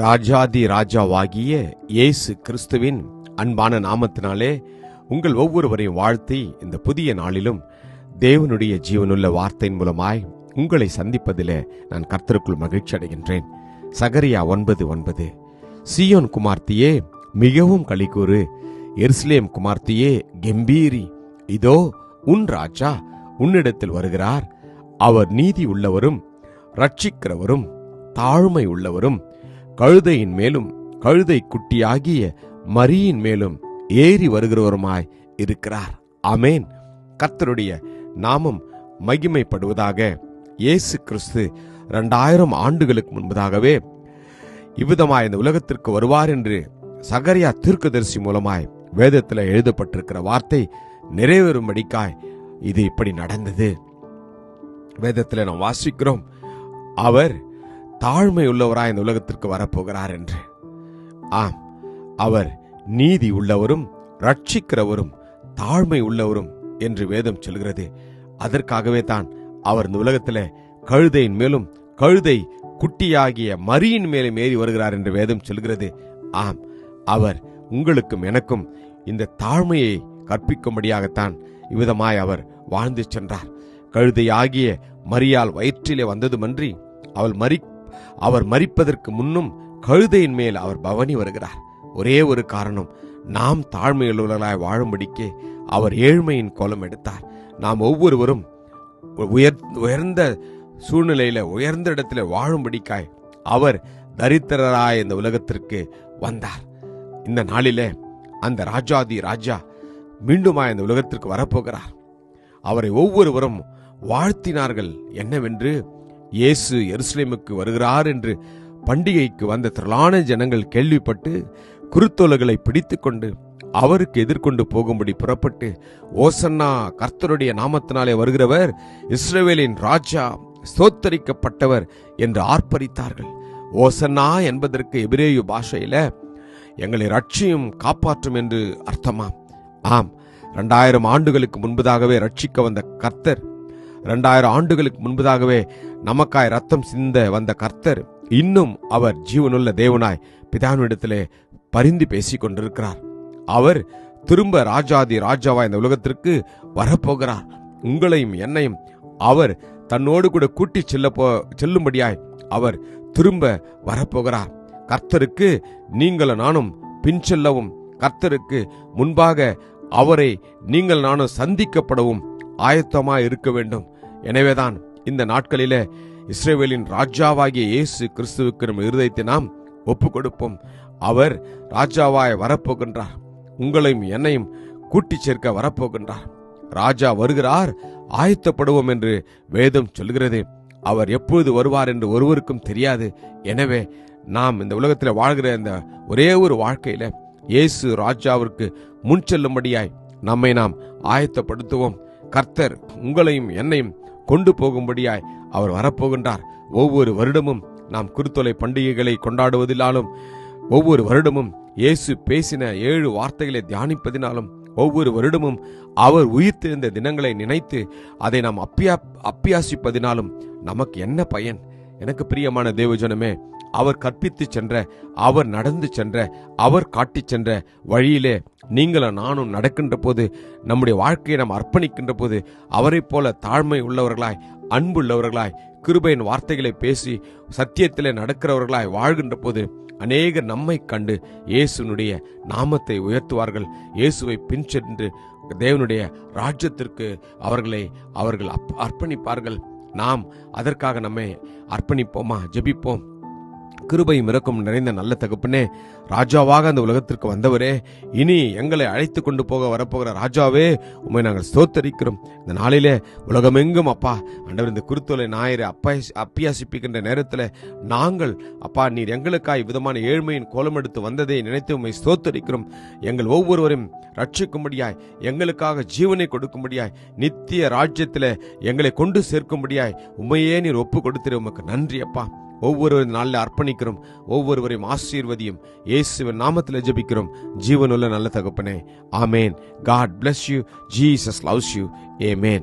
ராஜாதி ராஜாவாகிய இயேசு கிறிஸ்துவின் அன்பான நாமத்தினாலே உங்கள் ஒவ்வொருவரையும் வாழ்த்தி இந்த புதிய நாளிலும் தேவனுடைய ஜீவனுள்ள வார்த்தையின் மூலமாய் உங்களை சந்திப்பதிலே நான் கர்த்தருக்குள் மகிழ்ச்சி அடைகின்றேன். சகரியா 9:9. சீயோன் குமார்த்தியே மிகவும் களிகூறு, எருசலேம் குமார்த்தியே கெம்பீரி, இதோ உன் ராஜா உன்னிடத்தில் வருகிறார். அவர் நீதி உள்ளவரும் ரட்சிக்கிறவரும் தாழ்மை உள்ளவரும் கழுதையின் மேலும் கழுதை குட்டியாகிய மரியின் மேலும் ஏறி வருகிறவருமாய் இருக்கிறார். ஆமேன். கர்த்தருடைய நாமம் மகிமைப்படுவதாக. இயேசு கிறிஸ்து 2000 ஆண்டுகளுக்கு முன்பதாகவே இவ்விதமாய் இந்த உலகத்திற்கு வருவார் என்று சகரியா தீர்க்கதரிசி மூலமாய் வேதத்தில் எழுதப்பட்டிருக்கிற வார்த்தை நிறைவேறும்படிக்காய் இது இப்படி நடந்தது. வேதத்தில் நாம் வாசிக்கிறோம், அவர் தாழ்மை உள்ளவராய் இந்த உலகத்திற்கு வரப்போகிறார் என்று. ஆம், அவர் நீதி உள்ளவரும் ரட்சிக்கிறவரும் தாழ்மை உள்ளவரும் என்று வேதம் சொல்கிறது. அதற்காகவே தான் அவர் இந்த உலகத்தில் கழுதையின் மேலும் கழுதை குட்டியாகிய மரியின் மேலும் ஏறி வருகிறார் என்று வேதம் சொல்கிறது. ஆம், அவர் உங்களுக்கும் எனக்கும் இந்த தாழ்மையை கற்பிக்கும்படியாகத்தான் இவ்விதமாய் அவர் வாழ்ந்து சென்றார். கழுதையாகிய மரியால் வயிற்றிலே வந்ததுமன்றி அவர் மரிப்பதற்கு முன்னும் கழுதையின் மேல் அவர் பவனி வருகிறார். ஒரே ஒரு காரணம், நாம் தாழ்மையுள்ளவர்களாய் வாழும்படிக்கே அவர் ஏழ்மையின் கோலம் எடுத்தார். நாம் ஒவ்வொருவரும் உயர்ந்த சூழ்நிலையில உயர்ந்த இடத்துல வாழும்படிக்காய் அவர் தரித்திரராய் இந்த உலகத்திற்கு வந்தார். இந்த நாளிலே அந்த ராஜாதி ராஜா மீண்டுமாய் இந்த உலகத்திற்கு வரப்போகிறார். அவரை ஒவ்வொருவரும் வாழ்த்தினார்கள். என்னவென்று, இயேசு எருசலேமுக்கு வருகிறார் என்று பண்டிகைக்கு வந்த திரளான ஜனங்கள் கேள்விப்பட்டு குருத்தோலைகளை பிடித்து கொண்டு அவருக்கு எதிர்கொண்டு போகும்படி புறப்பட்டு, ஓசன்னா, கர்த்தருடைய நாமத்தினாலே வருகிறவர், இஸ்ரவேலின் ராஜா, ஸ்தோத்தரிக்கப்பட்டவர் என்று ஆர்ப்பரித்தார்கள். ஓசன்னா என்பதற்கு எபிரேய பாஷையில எங்களை ரட்சியும் காப்பாற்றும் என்று அர்த்தமாம். ஆம், 2000 ஆண்டுகளுக்கு முன்பதாகவே ரட்சிக்க வந்த கர்த்தர், 2000 ஆண்டுகளுக்கு முன்பதாகவே நமக்காய் ரத்தம் சிந்த வந்த கர்த்தர் இன்னும் அவர் ஜீவனுள்ள தேவனாய் பிதாவினிடத்திலே பரிந்து பேசிக் கொண்டிருக்கிறார். அவர் திரும்ப ராஜாதி ராஜாவாய் இந்த உலகத்திற்கு வரப்போகிறார். உங்களையும் என்னையும் அவர் தன்னோடு கூட கூட்டி செல்லும்படியாய் அவர் திரும்ப வரப்போகிறார். கர்த்தருக்கு நீங்களும் நானும் பின் செல்லவும், கர்த்தருக்கு முன்பாக அவரை நீங்கள் நானும் சந்திக்கப்படவும் ஆயத்தமாய் இருக்க வேண்டும். எனவேதான் இந்த நாட்களிலே இஸ்ரவேலின் ராஜாவாகிய இயேசு கிறிஸ்துவுக்கு நம் இருதயத்தை நாம் ஒப்பு கொடுப்போம். அவர் ராஜாவாய் வரப்போகின்றார். உங்களையும் என்னையும் கூட்டி சேர்க்க வரப்போகின்றார். ராஜா வருகிறார், ஆயத்தப்படுவோம் என்று வேதம் சொல்கிறது. அவர் எப்பொழுது வருவார் என்று ஒருவருக்கும் தெரியாது. எனவே நாம் இந்த உலகத்தில் வாழ்கிற இந்த ஒரே ஒரு வாழ்க்கையில இயேசு ராஜாவிற்கு முன் செல்லும்படியாய் நம்மை நாம் ஆயத்தப்படுத்துவோம். கர்த்தர் உங்களையும் என்னையும் கொண்டு போகும்படியாய் அவர் வரப்போகின்றார். ஒவ்வொரு வருடமும் நாம் குருத்தோலை பண்டிகைகளை கொண்டாடுவதினாலும், ஒவ்வொரு வருடமும் இயேசு பேசின 7 வார்த்தைகளை தியானிப்பதினாலும், ஒவ்வொரு வருடமும் அவர் உயிர்த்தெழுந்த தினங்களை நினைத்து அதை நாம் அப்பியாசிப்பதினாலும் நமக்கு என்ன பயன்? எனக்கு பிரியமான தேவஜனமே, அவர் கற்பித்து சென்ற, அவர் நடந்து சென்ற, அவர் காட்டி சென்ற வழியிலே நீங்களும் நானும் நடக்கின்ற போது, நம்முடைய வாழ்க்கையை நாம் அர்ப்பணிக்கின்ற போது, அவரை போல தாழ்மை உள்ளவர்களாய், அன்புள்ளவர்களாய், கிருபையின் வார்த்தைகளை பேசி சத்தியத்திலே நடக்கிறவர்களாய் வாழ்கின்ற போது அநேகர் நம்மை கண்டு இயேசுனுடைய நாமத்தை உயர்த்துவார்கள். இயேசுவை பின் சென்று தேவனுடைய ராஜ்யத்திற்கு அவர்கள் அர்ப்பணிப்பார்கள். நாம் அதற்காக நம்மை அர்ப்பணிப்போமா? ஜெபிப்போம். கிருபையும் இரக்கம் நிறைந்த நல்ல தகப்பனே, ராஜாவாக அந்த உலகத்திற்கு வந்தவரே, இனி எங்களை அழைத்து கொண்டு போக வரப்போகிற ராஜாவே, உம்மை நாங்கள் ஸ்தோத்தரிக்கிறோம். இந்த நாளிலே உலகமெங்கும் அப்பா ஆண்டவர் இந்த குருத்தோலை ஞாயிறு அப்பியாசிப்பிக்கின்ற நேரத்தில் நாங்கள் அப்பா நீர் எங்களுக்காய் விதமான ஏழ்மையின் கோலம் எடுத்து வந்ததை நினைத்து உம்மை ஸ்தோத்தரிக்கிறோம். எங்கள் ஒவ்வொருவரும் ரட்சிக்கும்படியாய், எங்களுக்காக ஜீவனை கொடுக்கும்படியாய், நித்திய ராஜ்யத்தில் எங்களை கொண்டு சேர்க்கும்படியாய் உம்மையே நீர் ஒப்பு கொடுத்திரு. உமக்கு நன்றி அப்பா. ஒவ்வொரு நாளில் அர்ப்பணிக்கிறோம். ஒவ்வொருவரையும் ஆசீர்வதியும். இயேசுவின் நாமத்தில் ஜெபிக்கிறோம் ஜீவனுள்ள நல்ல தகப்பனே. ஆமேன். God bless you. Jesus loves you. Amen.